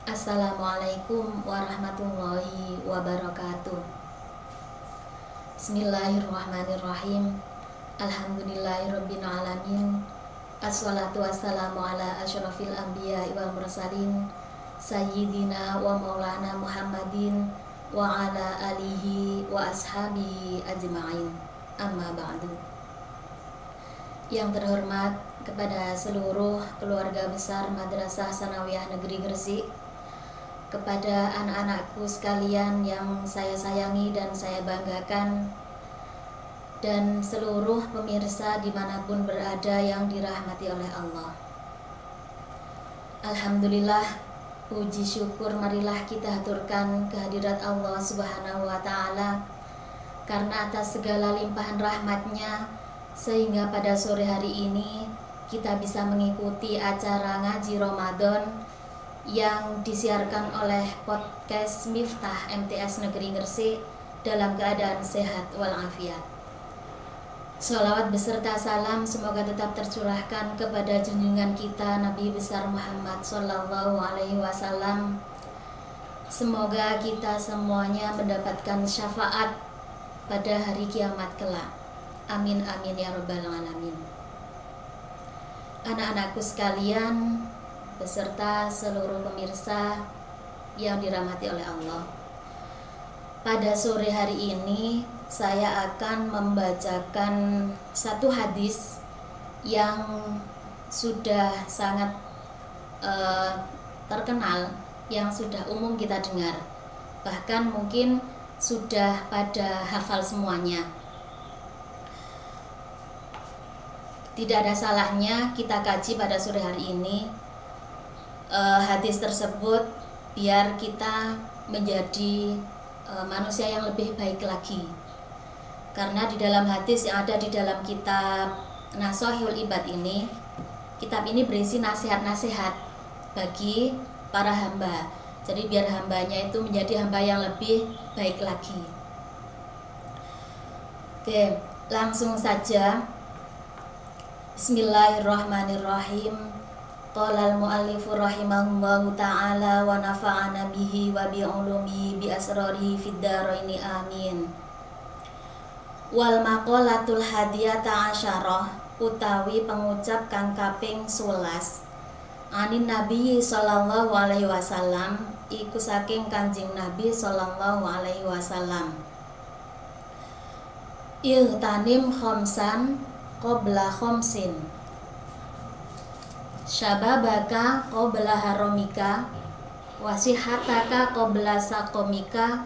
Assalamualaikum warahmatullahi wabarakatuh. Bismillahirrahmanirrahim. Alhamdulillahirabbil alamin. Assalatu wassalamu ala asyrafil anbiya wal mursalin sayyidina wa maulana Muhammadin wa ala alihi wa ashabihi ajma'in. Amma ba'du. Yang terhormat kepada seluruh keluarga besar Madrasah Sanawiyah Negeri Gresik, kepada anak-anakku sekalian yang saya sayangi dan saya banggakan, dan seluruh pemirsa dimanapun berada yang dirahmati oleh Allah. Alhamdulillah, puji syukur marilah kita haturkan kehadirat Allah Subhanahu wa Ta'ala, karena atas segala limpahan rahmatnya sehingga pada sore hari ini kita bisa mengikuti acara ngaji Ramadan yang disiarkan oleh podcast Miftah MTS Negeri Gresik dalam keadaan sehat walafiat. Sholawat beserta salam semoga tetap tercurahkan kepada junjungan kita Nabi besar Muhammad Sallallahu Alaihi Wasallam. Semoga kita semuanya mendapatkan syafaat pada hari kiamat kelak. Amin amin ya rabbal alamin. Anak-anakku sekalian beserta seluruh pemirsa yang dirahmati oleh Allah, pada sore hari ini saya akan membacakan satu hadis yang sudah sangat terkenal, yang sudah umum kita dengar, bahkan mungkin sudah pada hafal semuanya. Tidak ada salahnya kita kaji pada sore hari ini hadis tersebut, biar kita menjadi manusia yang lebih baik lagi. Karena di dalam hadis yang ada di dalam kitab Nashahul Ibad ini, kitab ini berisi nasihat-nasihat bagi para hamba. Jadi biar hambanya itu menjadi hamba yang lebih baik lagi. Oke, langsung saja. Bismillahirrahmanirrahim. Qala al-muallifu rahimahullahu ta'ala wa nafa'ana bihi wa bi'ulumihi bi asrarihi fid dharaini amin. Wal maqalatul hadiyata asyarah, utawi pengucap kang kaping 11 anin Nabi sallallahu alaihi wasallam, iku saking Kanjeng Nabi sallallahu alaihi wasallam. Iltanim khamsan qabla khamsin, syababaka qabla haromika, wasihataka qabla sakomika,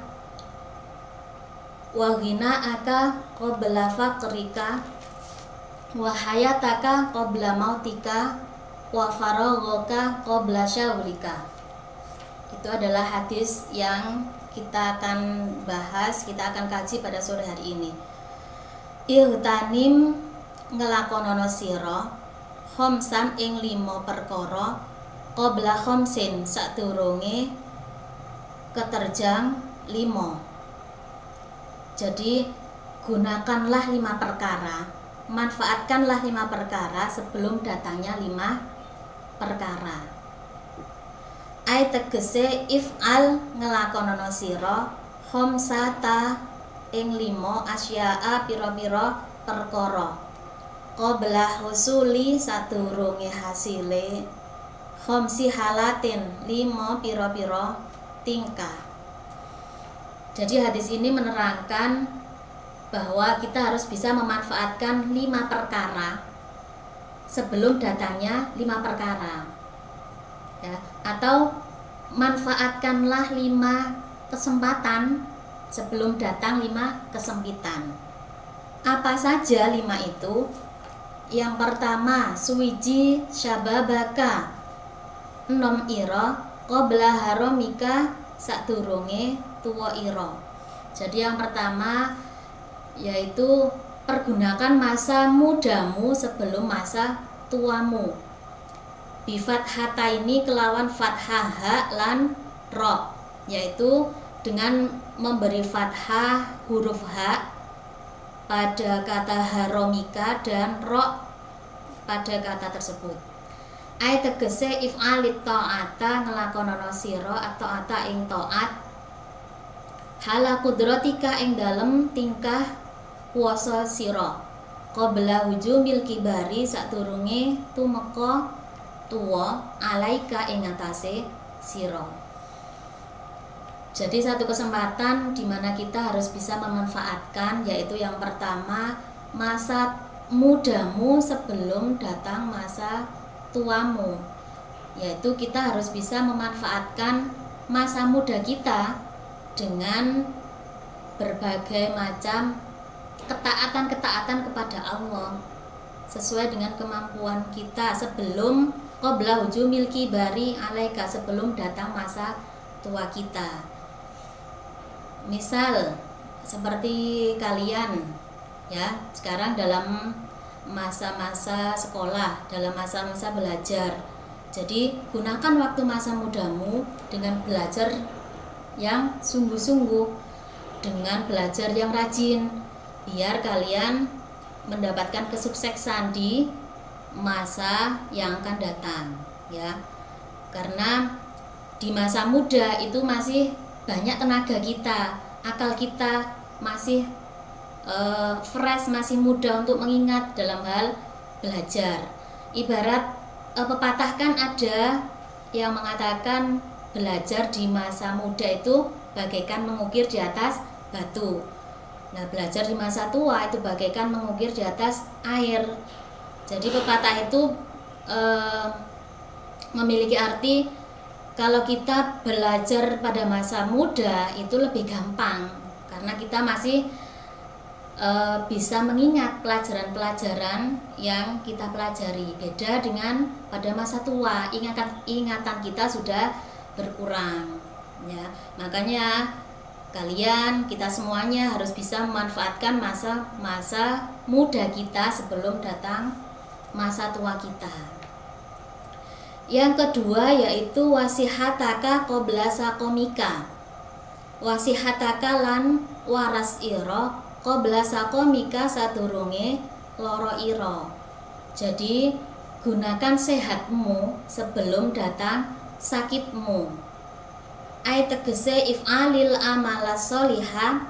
wa ghinaaka qabla faqrika, wa hayataka qabla mautika, wa faraghaka qabla syaulika. Itu adalah hadis yang kita akan bahas, kita akan kaji pada sore hari ini. Ihtanim ngelakonono sira khamsan ing 5 perkara qabla khamsin, sadurunge keterjang 5. Jadi gunakanlah 5 perkara, manfaatkanlah 5 perkara sebelum datangnya 5 perkara. Ai tegese if'al ngelakonono sira khamsata ing 5 asya'a pira-pira perkara qabla husuli, sadurunge hasile khamsi halatin 5 pira-pira tingkah. Jadi hadis ini menerangkan bahwa kita harus bisa memanfaatkan 5 perkara sebelum datangnya 5 perkara, ya, atau manfaatkanlah 5 kesempatan sebelum datang 5 kesempitan. Apa saja 5 itu? Yang pertama, suwiji syababaka, 6 ira qabla haromika, sadurunge tuwa ira. Jadi yang pertama yaitu pergunakan masa mudamu sebelum masa tuamu. Bi fathata ini kelawan fathah ha lan ro, yaitu dengan memberi fathah huruf ha pada kata haromika dan ro pada kata tersebut. Ai tegese if'alit ta'ata ngelakonono sira atau ata ing taat hala kudratika ing dalem tingkah kuwasa sira qabla hujumil kibari sadurunge tumeka tuwa alaika ing atase sira. Jadi satu kesempatan di mana kita harus bisa memanfaatkan, yaitu yang pertama masa mudamu sebelum datang masa tuamu, yaitu kita harus bisa memanfaatkan masa muda kita dengan berbagai macam ketaatan kepada Allah sesuai dengan kemampuan kita sebelum qabla hujumil kibari alaika, sebelum datang masa tua kita. Misal seperti kalian ya, sekarang dalam masa-masa sekolah, dalam masa-masa belajar. Jadi gunakan waktu masa mudamu dengan belajar yang sungguh-sungguh, dengan belajar yang rajin, biar kalian mendapatkan kesuksesan di masa yang akan datang ya. Karena di masa muda itu masih banyak tenaga kita, akal kita masih fresh, masih muda untuk mengingat dalam hal belajar. Ibarat pepatah kan ada yang mengatakan belajar di masa muda itu bagaikan mengukir di atas batu. Nah, belajar di masa tua itu bagaikan mengukir di atas air. Jadi pepatah itu memiliki arti kalau kita belajar pada masa muda itu lebih gampang karena kita masih bisa mengingat pelajaran-pelajaran yang kita pelajari. Beda dengan pada masa tua, ingatan kita sudah berkurang ya. Makanya kalian, kita semuanya harus bisa memanfaatkan masa muda kita sebelum datang masa tua kita. Yang kedua yaitu wasihataka qabla saqomika. Wasihataka lan waras ira qabla saqomika sadurunge loro ira. Jadi gunakan sehatmu sebelum datang sakitmu. Ai tegese if'alil amala sholihah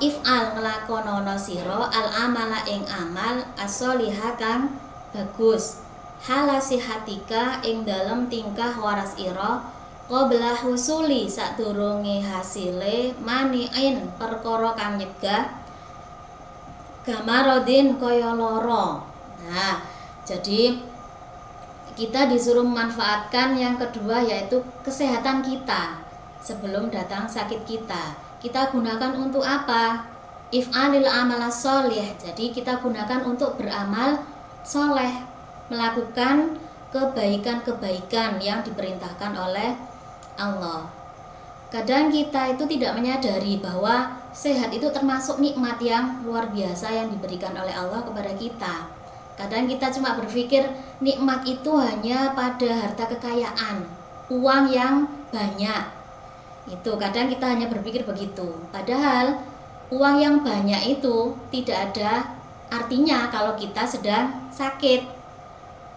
if'al nglakonono sira al amala ing amal as-sholihah kang bagus halasihatika ing dalem tingkah waras ira qabla husuli sadurunge hasile maniin perkara kang nyegah gamarodin kaya lara. Nah, jadi kita disuruh memanfaatkan yang kedua yaitu kesehatan kita sebelum datang sakit kita. Kita gunakan untuk apa? If'alil amala sholih. Jadi kita gunakan untuk beramal soleh, melakukan kebaikan-kebaikan yang diperintahkan oleh Allah. Kadang kita itu tidak menyadari bahwa sehat itu termasuk nikmat yang luar biasa yang diberikan oleh Allah kepada kita. Kadang kita cuma berpikir nikmat itu hanya pada harta kekayaan, uang yang banyak. Itu kadang kita hanya berpikir begitu. Padahal uang yang banyak itu tidak ada artinya kalau kita sedang sakit.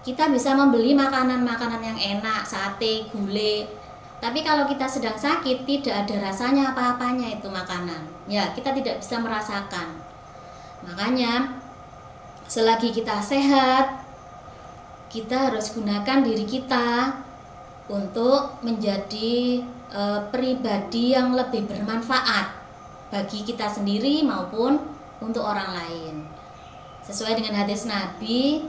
Kita bisa membeli makanan-makanan yang enak, sate, gulai. Tapi kalau kita sedang sakit tidak ada rasanya apa-apanya itu makanan. Ya, kita tidak bisa merasakan. Makanya selagi kita sehat, kita harus gunakan diri kita untuk menjadi pribadi yang lebih bermanfaat bagi kita sendiri maupun untuk orang lain. Sesuai dengan hadis Nabi,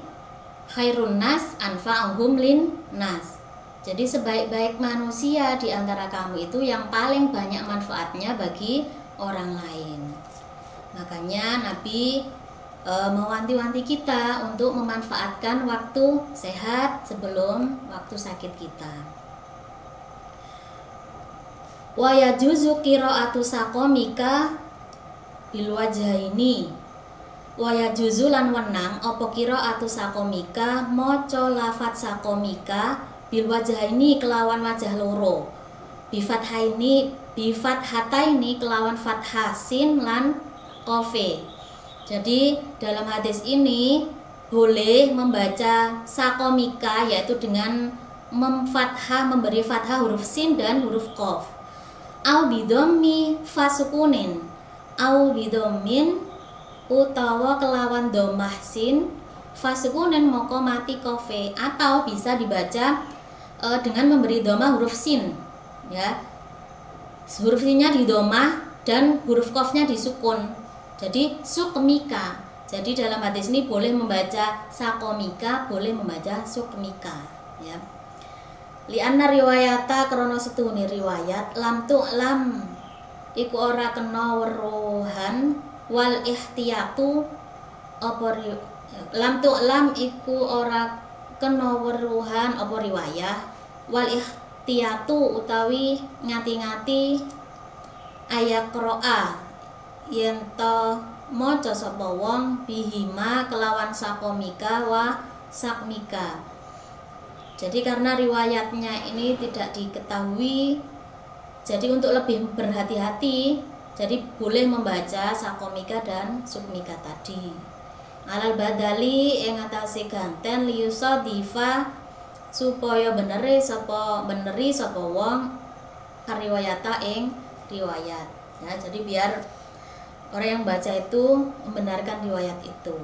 khairun nas anfa'uhum lin nas. Jadi sebaik-baik manusia di antara kamu itu yang paling banyak manfaatnya bagi orang lain. Makanya Nabi mewanti-wanti kita untuk memanfaatkan waktu sehat sebelum waktu sakit kita. Wa yajuzu qira'atu saqomika bil wajhaini. Wa yajuzu lan wenang apa qira'atu saqomika maca lafat saqomika bil wajhaini kelawan wajah loro. Bi fathataini kelawan fathah sin lan qafe. Jadi dalam hadis ini boleh membaca sakomika, yaitu dengan memberi fathah huruf sin dan huruf qaf. Au bidommi fasukunin, au bidommin utawa kelawan domah sin fasukunin moko mati kofe, atau bisa dibaca dengan memberi domah huruf sin, ya. Huruf sinnya di domah dan huruf qafnya disukun, jadi sukmika. Jadi dalam hadis ini boleh membaca sakomika, boleh membaca sukmika, ya. Lianna riwayata krono setuni riwayat lam tu'lam iku ora kena weruhan wal ihtiyatu apa lam tu'lam iku ora kena weruhan apa riwayah wal ihtiyatu utawi ngati-ngati ayat qira'a yen to maca sapa wong bihima kelawan sakomika wa sakmika. Jadi karena riwayatnya ini tidak diketahui, jadi untuk lebih berhati-hati, jadi boleh membaca sakomika dan sukmika tadi. Alal badali ing atase ganten liyusa diva supaya beneri sapa wong riwayata ing riwayat. Ya, jadi biar orang yang baca itu membenarkan riwayat itu.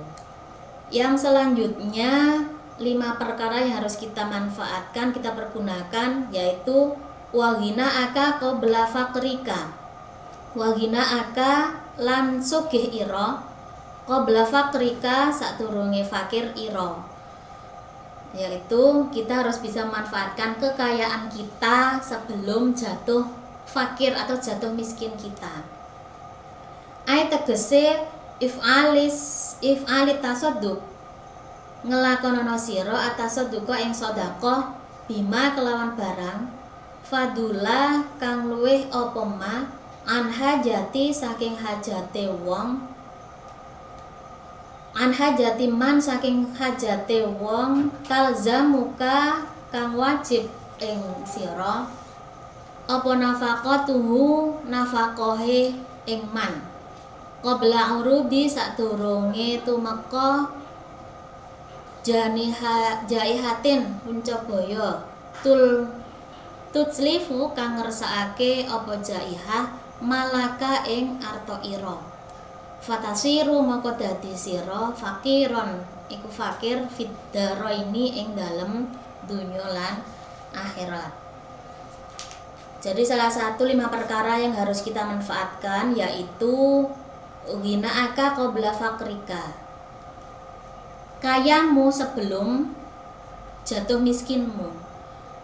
Yang selanjutnya 5 perkara yang harus kita manfaatkan, kita pergunakan, yaitu wagina aka qabla fakrika. Wagina aka lan sugih ira qabla fakrika sadurunge fakir ira. Yaitu kita harus bisa memanfaatkan kekayaan kita sebelum jatuh fakir atau jatuh miskin kita. Ai tegese if alit tasadduk ngelakonono sira atas sedekah ing sedekah bima kelawan barang fadula kang luweh apa ma an hajati saking hajate wong an hajati man saking hajate wong talzamuka kang wajib ing sira apa nafaqatuhu nafaqahe ing man qabla urudi sadurunge tumeka jaihatin puncabaya tutslifu kang ngersakake apa jaihah malaka ing arta ira fatasiru maka dadi sira fakiron iku fakir fiddaraini ing dalem dunya lan akhirat. Jadi salah satu 5 perkara yang harus kita manfaatkan yaitu ghinaaka qabla fakrika, kayamu sebelum jatuh miskinmu.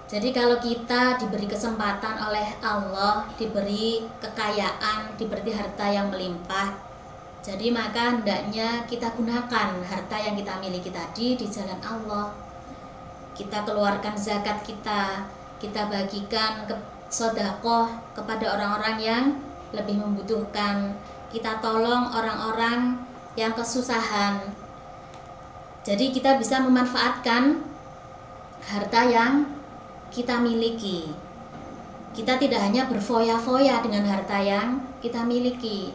Jadi kalau kita diberi kesempatan oleh Allah, diberi kekayaan, diberi harta yang melimpah, jadi maka hendaknya kita gunakan harta yang kita miliki tadi di jalan Allah. Kita keluarkan zakat kita bagikan ke sedekah kepada orang-orang yang lebih membutuhkan. Kita tolong orang-orang yang kesusahan. Jadi kita bisa memanfaatkan harta yang kita miliki. Kita tidak hanya berfoya-foya dengan harta yang kita miliki.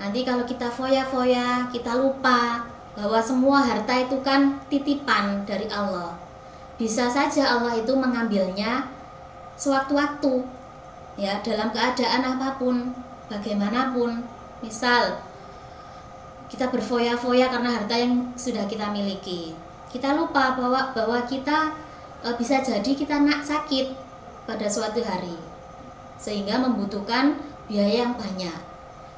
Nanti kalau kita foya-foya, kita lupa bahwa semua harta itu kan titipan dari Allah. Bisa saja Allah itu mengambilnya sewaktu-waktu, ya, dalam keadaan apapun, bagaimanapun. Misal kita berfoya-foya karena harta yang sudah kita miliki. Kita lupa bahwa kita bisa jadi kita sakit pada suatu hari, sehingga membutuhkan biaya yang banyak.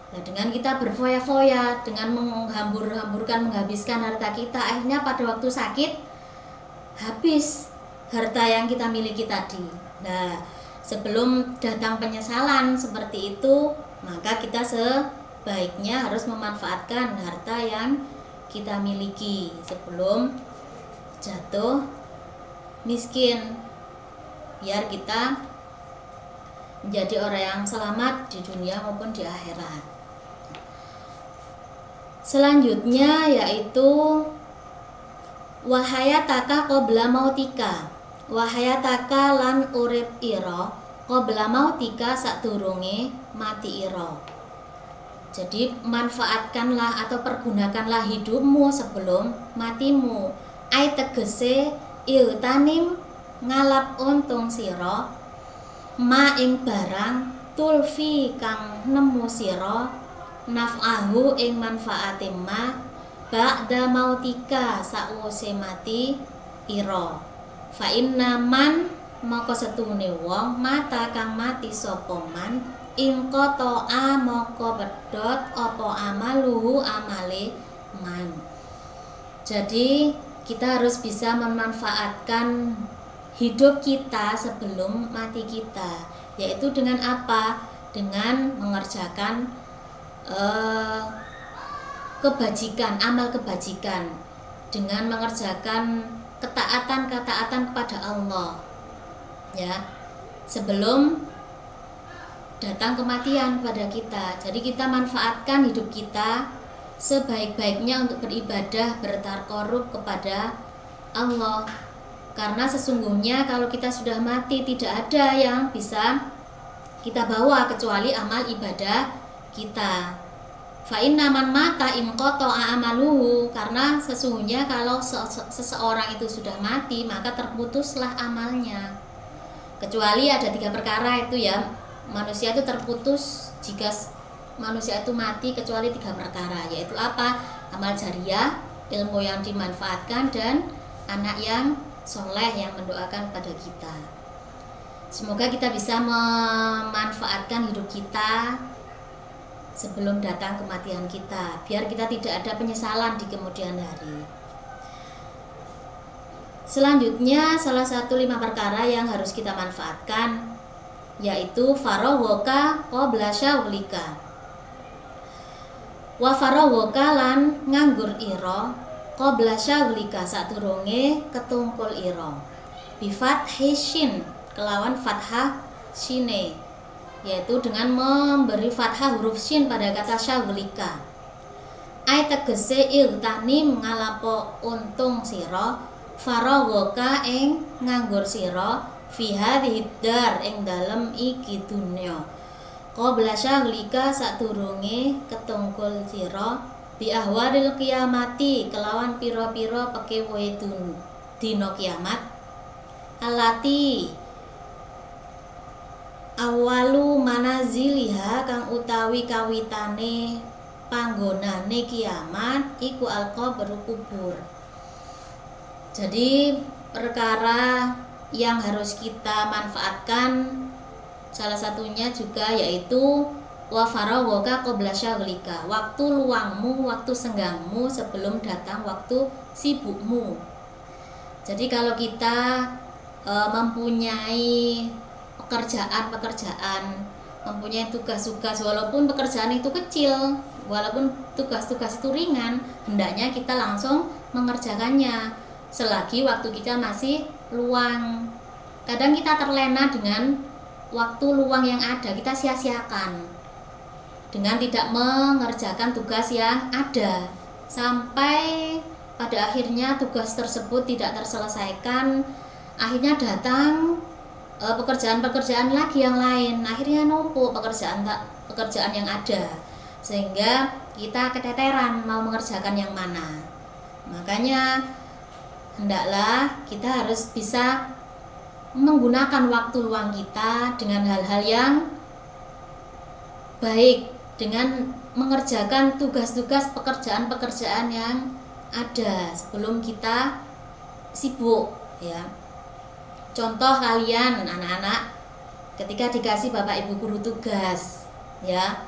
Nah, dengan kita berfoya-foya, dengan menghabiskan harta kita, akhirnya pada waktu sakit habis harta yang kita miliki tadi. Nah, sebelum datang penyesalan seperti itu, maka kita sebaiknya harus memanfaatkan harta yang kita miliki sebelum jatuh miskin, biar kita menjadi orang yang selamat di dunia maupun di akhirat. Selanjutnya yaitu wahayataka qabla mautika. Wahayataka lan urip ira qabla mautika sadurunge mati ira. Jadi manfaatkanlah atau pergunakanlah hidupmu sebelum matimu. Ai tegese iltanim ngalap untung sira ma ing barang tulfi kang nemu sira naf'ahu ing manfaate ma ba'da mautika sawise mati ira. Fa inna man maka setune wong mata kang mati sapa man ing qata'a maka pedhot apa amaluhu amale man. Jadi kita harus bisa memanfaatkan hidup kita sebelum mati kita, yaitu dengan apa? Dengan mengerjakan kebajikan, amal kebajikan, dengan mengerjakan ketaatan kepada Allah, ya, sebelum datang kematian pada kita. Jadi kita manfaatkan hidup kita sebaik-baiknya untuk beribadah, bertakarub kepada Allah. Karena sesungguhnya kalau kita sudah mati tidak ada yang bisa kita bawa kecuali amal ibadah kita. Fa inna man mata in qata'a amaluhu, karena sesungguhnya kalau seseorang itu sudah mati maka terputuslah amalnya. Kecuali ada 3 perkara itu ya, manusia itu terputus jika manusia itu mati kecuali 3 perkara, yaitu apa? Amal jariah, ilmu yang dimanfaatkan, dan anak yang soleh yang mendoakan pada kita. Semoga kita bisa memanfaatkan hidup kita sebelum datang kematian kita, biar kita tidak ada penyesalan di kemudian hari. Selanjutnya, salah satu 5 perkara yang harus kita manfaatkan yaitu faraghoka qabla syaghlika. Wa faraghoka lan nganggur ira qabla syaghlika sadurunge ketungkul ira. Bi fathi shin, kelawan fathah shine, yaitu dengan memberi fathah huruf shin pada kata syaghlika. Ai tegese iltanim ngalapo untung sira faraghoka ing nganggur sira fi hadhihi dar ing dalem iki dunya qabla syaghlika sadurunge ketungkul sira bi ahwaril kiamati kelawan pira-pira pekewe dina kiamat alati awalu manaziliha kang utawi kawitane panggonane kiamat iku al-qabr kubur. Jadi perkara yang harus kita manfaatkan salah satunya juga yaitu wa faraghoka qabla syaghlika, waktu luangmu, waktu senggangmu sebelum datang waktu sibukmu. Jadi kalau kita mempunyai pekerjaan, mempunyai tugas-tugas, walaupun pekerjaan itu kecil, walaupun tugas-tugas itu ringan, hendaknya kita langsung mengerjakannya selagi waktu kita masih luang. Kadang kita terlena dengan waktu luang yang ada, kita sia-siakan dengan tidak mengerjakan tugas yang ada, sampai pada akhirnya tugas tersebut tidak terselesaikan. Akhirnya datang pekerjaan-pekerjaan lagi yang lain, akhirnya numpuk pekerjaan yang ada, sehingga kita keteteran mau mengerjakan yang mana. Makanya hendaklah kita harus bisa menggunakan waktu luang kita dengan hal-hal yang baik, dengan mengerjakan tugas-tugas pekerjaan-pekerjaan yang ada sebelum kita sibuk, ya. Contoh kalian anak-anak ketika dikasih bapak ibu guru tugas, ya,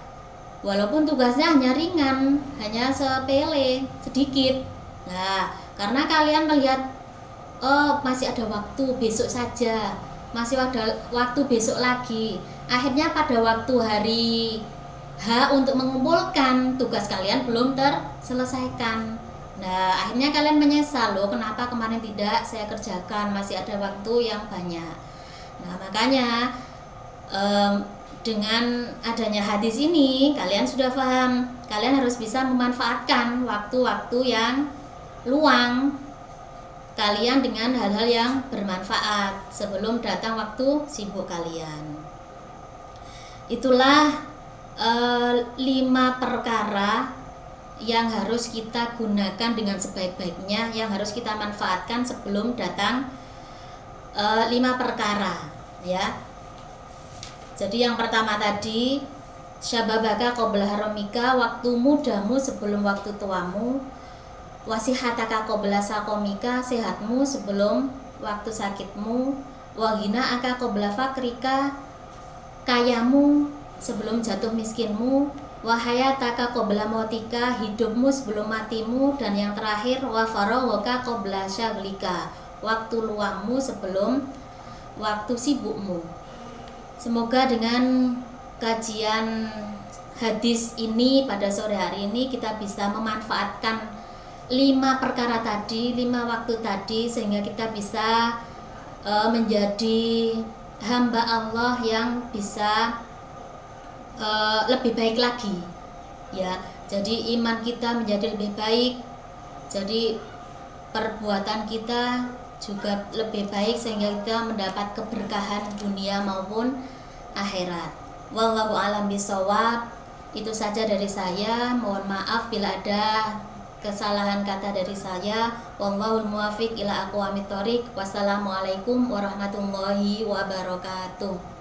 walaupun tugasnya hanya ringan, hanya sepele, sedikit, nah karena kalian melihat oh masih ada waktu, besok saja, masih ada waktu besok lagi, akhirnya pada waktu hari H untuk mengumpulkan tugas kalian belum terselesaikan. Nah akhirnya kalian menyesal, loh kenapa kemarin tidak saya kerjakan, masih ada waktu yang banyak. Nah makanya dengan adanya hadis ini kalian sudah paham, kalian harus bisa memanfaatkan waktu-waktu yang luang kalian dengan hal-hal yang bermanfaat sebelum datang waktu sibuk kalian. Itulah 5 perkara yang harus kita gunakan dengan sebaik-baiknya, yang harus kita manfaatkan sebelum datang 5 perkara ya. Jadi yang pertama tadi, syababaka qabla haramika, waktu mudamu sebelum waktu tuamu, wasihataka qabla saqomika, sehatmu sebelum waktu sakitmu, wagina aka qabla fakrika, kayamu sebelum jatuh miskinmu, wahayataka qabla mautika, hidupmu sebelum matimu, dan yang terakhir wafaragaka qabla syaghlika, waktu luangmu sebelum waktu sibukmu. Semoga dengan kajian hadis ini pada sore hari ini kita bisa memanfaatkan 5 perkara tadi, 5 waktu tadi, sehingga kita bisa menjadi hamba Allah yang bisa lebih baik lagi ya. Jadi iman kita menjadi lebih baik, jadi perbuatan kita juga lebih baik, sehingga kita mendapat keberkahan dunia maupun akhirat. Wallahu a'lam bishawab. Itu saja dari saya. Mohon maaf bila ada kesalahan kata dari saya. Wallahul muwaffiq ila aqwamit thoriq. Wassalamualaikum warahmatullahi wabarakatuh.